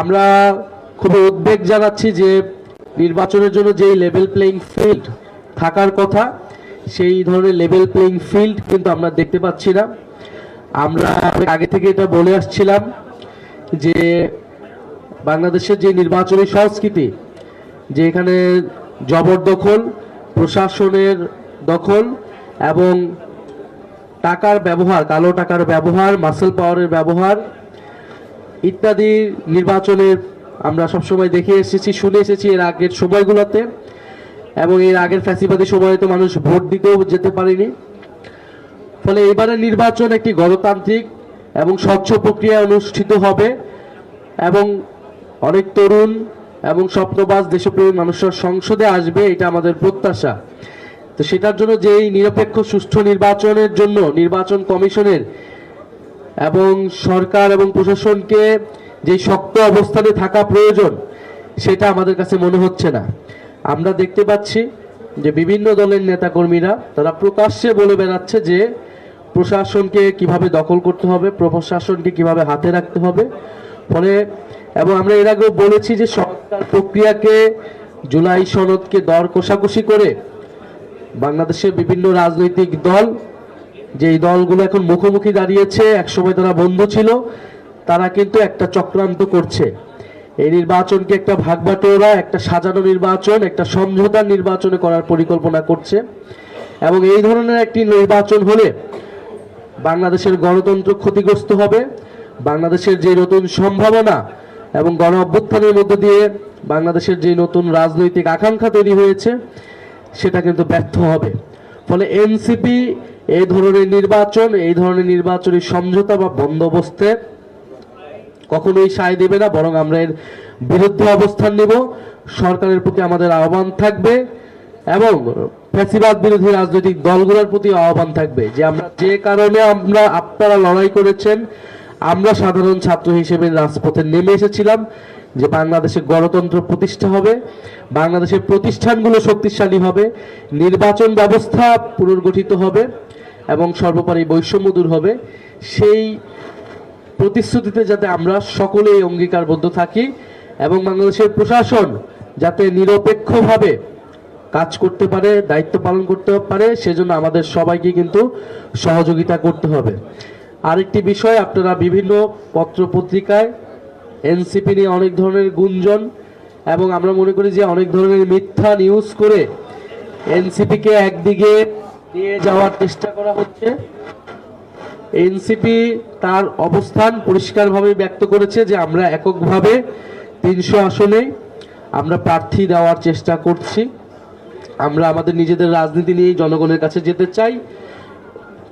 আমরা খুবই উদ্বেগ জানাচ্ছি যে নির্বাচনের জন্য যেই লেভেল প্লেইং ফিল্ড থাকার কথা সেই ধরনের লেভেল প্লেইং ফিল্ড কিন্তু আমরা দেখতে পাচ্ছি না। আমরা আগে থেকে এটা বলে আসছিলাম যে বাংলাদেশের যে নির্বাচনী সংস্কৃতি, যে এখানে জবরদখল, প্রশাসনের দখল এবং টাকার ব্যবহার, কালো টাকার ব্যবহার, মাসেল পাওয়ারের ব্যবহার ইত্যাদি নির্বাচনের আমরা সবসময় দেখে এসেছি, শুনে এসেছি এর আগের সময়গুলোতে, এবং এর আগের ফ্যাসিবাদী সময়ে তো মানুষ ভোট দিতেও যেতে পারেনি। ফলে এবারের নির্বাচন একটি গণতান্ত্রিক এবং স্বচ্ছ প্রক্রিয়া অনুষ্ঠিত হবে এবং অনেক তরুণ এবং স্বপ্নবাজ দেশপ্রেমী মানুষের সংসদে আসবে, এটা আমাদের প্রত্যাশা। তো সেটার জন্য যেই নিরপেক্ষ সুষ্ঠু নির্বাচনের জন্য নির্বাচন কমিশনের এবং সরকার এবং প্রশাসনকে যে শক্ত অবস্থানে থাকা প্রয়োজন, সেটা আমাদের কাছে মনে হচ্ছে না। আমরা দেখতে পাচ্ছি যে বিভিন্ন দলের নেতাকর্মীরা তারা প্রকাশ্যে বলে বেড়াচ্ছে যে প্রশাসনকে কিভাবে দখল করতে হবে, প্রশাসনকে কিভাবে হাতে রাখতে হবে। ফলে এবং আমরা এর আগেও বলেছি যে সরকার প্রক্রিয়াকে, জুলাই সনদকে দর কষাকষি করে বাংলাদেশের বিভিন্ন রাজনৈতিক দল, যে এই দলগুলো এখন মুখোমুখি দাঁড়িয়েছে, একসময় তারা বন্ধু ছিল, তারা কিন্তু একটা চক্রান্ত করছে। এই নির্বাচনকে একটা ভাগবাটোয়ারা, একটা সাজানো নির্বাচন, একটা সমঝোতার নির্বাচনে করার পরিকল্পনা করছে। এবং এই ধরনের একটি নির্বাচন হলে বাংলাদেশের গণতন্ত্র ক্ষতিগ্রস্ত হবে। বাংলাদেশের যে নতুন সম্ভাবনা এবং গণ অভ্যুত্থানের মধ্য দিয়ে বাংলাদেশের যে নতুন রাজনৈতিক আকাঙ্ক্ষা তৈরি হয়েছে, সেটা কিন্তু ব্যর্থ হবে। ফলে এনসিপি এই ধরনের নির্বাচন, এই ধরনের নির্বাচনী সমঝোতা বা বন্দোবস্তে কখনোই সায় দেবে না, বরং আমরা এর বিরুদ্ধে অবস্থান নেব। সরকারের প্রতি আমাদের আহ্বান থাকবে এবং ফ্যাসিবাদ বিরোধী রাজনৈতিক দলগুলোর প্রতি আহ্বান থাকবে যে আমরা যে কারণে আপনারা লড়াই করেছেন, আমরা সাধারণ ছাত্র হিসেবে রাজপথে নেমে এসেছিলাম যে বাংলাদেশে গণতন্ত্র প্রতিষ্ঠা হবে, বাংলাদেশের প্রতিষ্ঠানগুলো শক্তিশালী হবে, নির্বাচন ব্যবস্থা পুনর্গঠিত হবে এবং সর্বোপরি বৈষম্য দূর হবে। সেই প্রতিশ্রুতিতে যাতে আমরা সকলেই অঙ্গীকারবদ্ধ থাকি এবং বাংলাদেশের প্রশাসন যাতে নিরপেক্ষভাবে কাজ করতে পারে, দায়িত্ব পালন করতে পারে, সেজন্য আমাদের সবাইকে কিন্তু সহযোগিতা করতে হবে। আরেকটি বিষয়, আপনারা বিভিন্ন পত্র পত্রিকায় এনসিপি নিয়ে অনেক ধরনের গুঞ্জন এবং আমরা মনে করি যে অনেক ধরনের মিথ্যা নিউজ করে এনসিপিকে একদিকে নিয়ে যাওয়ার চেষ্টা করা হচ্ছে। এনসিপি তার অবস্থান পরিষ্কারভাবে ব্যক্ত করেছে যে আমরা এককভাবে 300 আসনে আমরা প্রার্থী দেওয়ার চেষ্টা করছি। আমরা আমাদের নিজেদের রাজনীতি নিয়ে জনগণের কাছে যেতে চাই।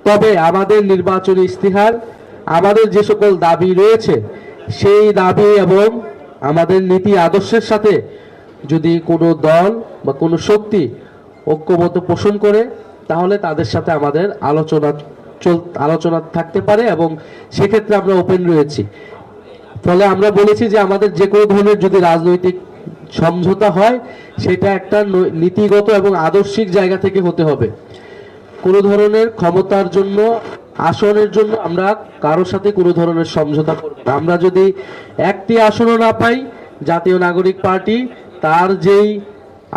তবে আমাদের নির্বাচনী ইস্তিহার, আমাদের যে সকল দাবি রয়েছে, সেই দাবি এবং আমাদের নীতি আদর্শের সাথে যদি কোনো দল বা কোনো শক্তি ঐক্যমত্য পোষণ করে, তাহলে তাদের সাথে আমাদের আলোচনা থাকতে পারে এবং সেক্ষেত্রে আমরা ওপেন রয়েছি। ফলে আমরা বলেছি যে আমাদের যে কোনো ধরনের যদি রাজনৈতিক সমঝোতা হয়, সেটা একটা নীতিগত এবং আদর্শিক জায়গা থেকে হতে হবে। কোনো ধরনের ক্ষমতার জন্য, আসনের জন্য আমরা কারোর সাথে কোনো ধরনের সমঝোতা করব না। আমরা যদি একটি আসনও না পাই, জাতীয় নাগরিক পার্টি তার যেই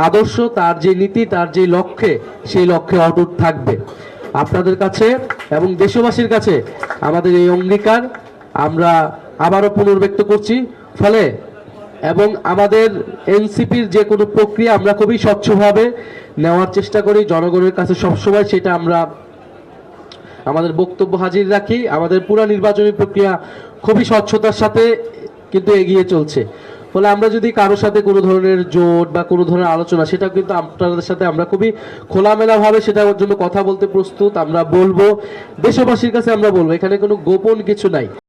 আদর্শ, তার যে নীতি, তার যে লক্ষ্যে, সেই লক্ষ্যে অটুট থাকবে। আপনাদের কাছে এবং দেশবাসীর কাছে আমাদের এই অঙ্গীকার আমরা আবারও পুনর্ব্যক্ত করছি। ফলে এবং আমাদের এনসিপির যে কোনো প্রক্রিয়া আমরা খুবই স্বচ্ছভাবে নেওয়ার চেষ্টা করি, জনগণের কাছে সবসময় সেটা আমরা আমাদের বক্তব্য হাজির রাখি। আমাদের পুরো নির্বাচনী প্রক্রিয়া খুবই স্বচ্ছতার সাথে কিন্তু এগিয়ে চলছে। ফলে আমরা যদি কারোর সাথে কোনো ধরনের জোট বা কোনো ধরনের আলোচনা, সেটা কিন্তু আপনাদের সাথে আমরা খুবই খোলামেলাভাবে সেটার জন্য কথা বলতে প্রস্তুত। আমরা বলবো, দেশবাসীর কাছে আমরা বলবো, এখানে কোনো গোপন কিছু নাই।